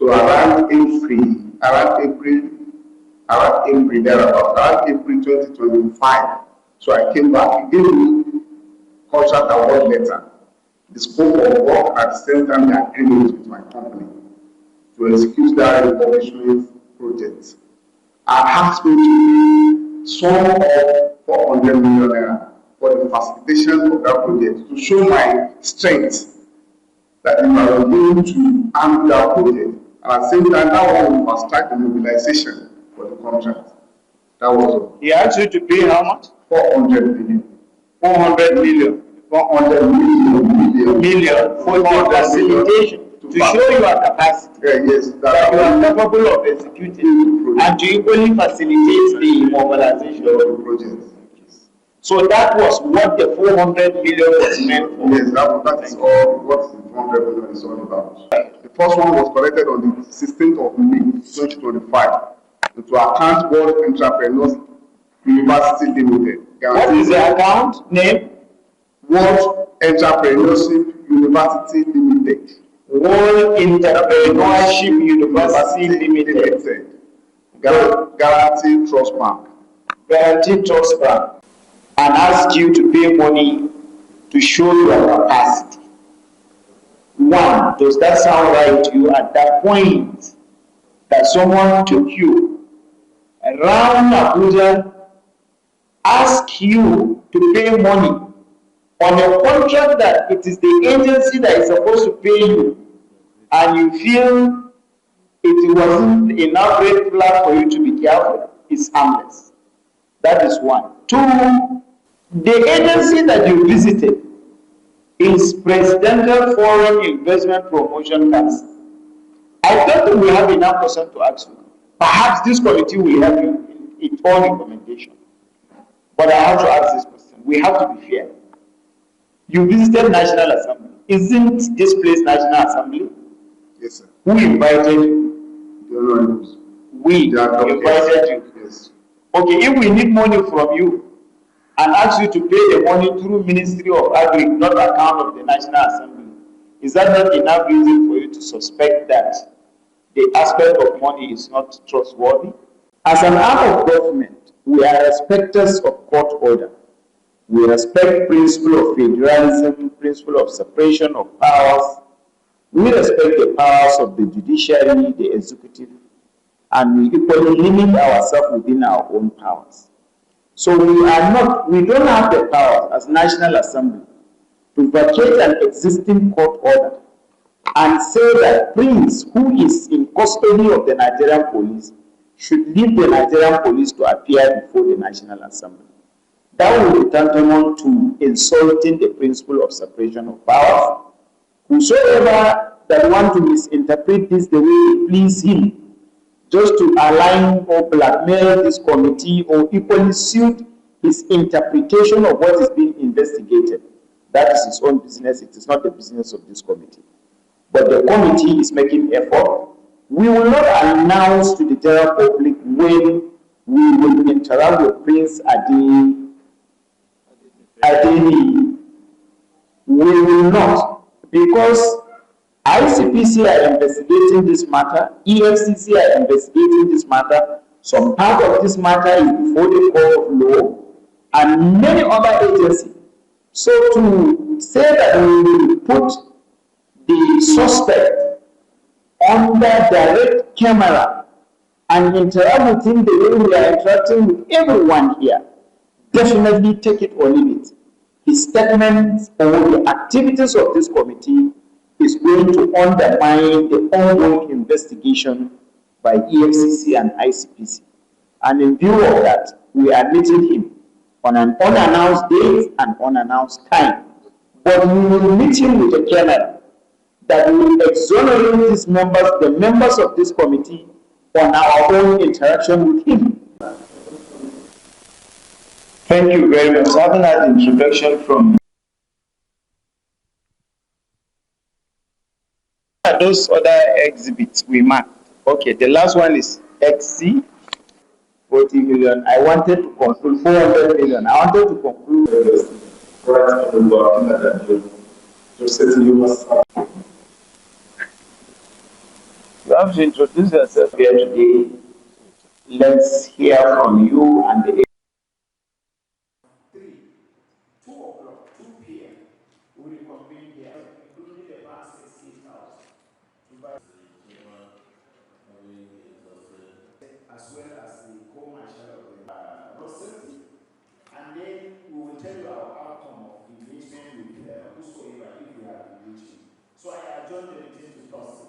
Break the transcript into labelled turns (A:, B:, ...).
A: So around April 2025. So I came back. He gave me contract award letter, the scope of work, at the same time the agreement with my company to execute that refurbishment project. I asked me to sum of 400 million naira for the facilitation of that project to show my strength that if I was able to handle that project, and at the same time that one will fast track the mobilization for the contract. That was all.
B: He asked you to pay how much?
A: 400 million.
B: 400 million.
A: 400
B: million for the facilitation to show your capacity.
A: Yes,
B: that you are capable of executing and to equally facilitate the mobilization
A: of the project.
B: So that was what the 400 million was meant for.
A: Yes, that is all what the 400 million is all about. The first one was collected on the 16th of May 2025 into account World Entrepreneurs University Limited.
B: What is the account name?
A: World Entrepreneurship University Limited.
B: World Entrepreneurship University Limited.
A: Guarantee Trust Bank.
B: Guarantee Trust Bank. And ask you to pay money to show your capacity. One, does that sound right to you at that point that someone took you around Abuja, ask you to pay money on a contract that it is the agency that is supposed to pay you, and you feel it wasn't enough red flag for you to be careful? It's harmless. That is one. Two, the agency that you visited is Presidential Foreign Investment Promotion Council. I don't think we have enough person to ask you. Perhaps this committee will help you in its own recommendation. But I have to ask this question. We have to be fair. You visited National Assembly. Isn't this place National Assembly?
A: Yes, sir.
B: Who invited you?
A: The honorables.
B: We invited you.
A: Yes.
B: Okay, if we need money from you and ask you to pay the money through Ministry of Agri, not account of the National Assembly, is that not enough reason for you to suspect that the aspect of money is not trustworthy? As an arm of government, we are respecters of court order. We respect principle of federalism, principle of separation of powers. We respect the powers of the judiciary, the executive, and we equally limit ourselves within our own powers. So we don't have the power as National Assembly to vacate an existing court order and say that Prince, who is in custody of the Nigerian police, should leave the Nigerian police to appear before the National Assembly. That would be tantamount to insulting the principle of separation of powers. Whosoever that want to misinterpret this the way it please him, just to align or blackmail this committee or equally suit his interpretation of what is being investigated, that is his own business. It is not the business of this committee. But the committee is making effort. We will not announce to the general public when we will interact with Prince Adeyemi. We will not, because ICPC are investigating this matter, EFCC are investigating this matter, some part of this matter is before the court of law, and many other agencies. So to say that we will put the suspect under direct camera and interact with him the way we are interacting with everyone here, definitely take it or leave it. His statements or the activities of this committee is going to undermine the ongoing investigation by EFCC and ICPC. And in view of that, we are meeting him on an unannounced date and unannounced time. But we will meet him with a camera that will exonerate these members, the members of this committee, on our own interaction with him. Thank you very much. Having had an introduction from those other exhibits we marked. Okay, the last one is XC, 40 million. I wanted to conclude 400 million. I wanted to conclude. You have to introduce yourself here today. Let's hear from you and the
C: 2 o'clock, 2 p.m. We reconvene here, including the past 68,000, as well as the co-marshal of the road safety. And then we will tell you our outcome of engagement with whosoever if we have engaged. So I adjourn the meeting to Thursday.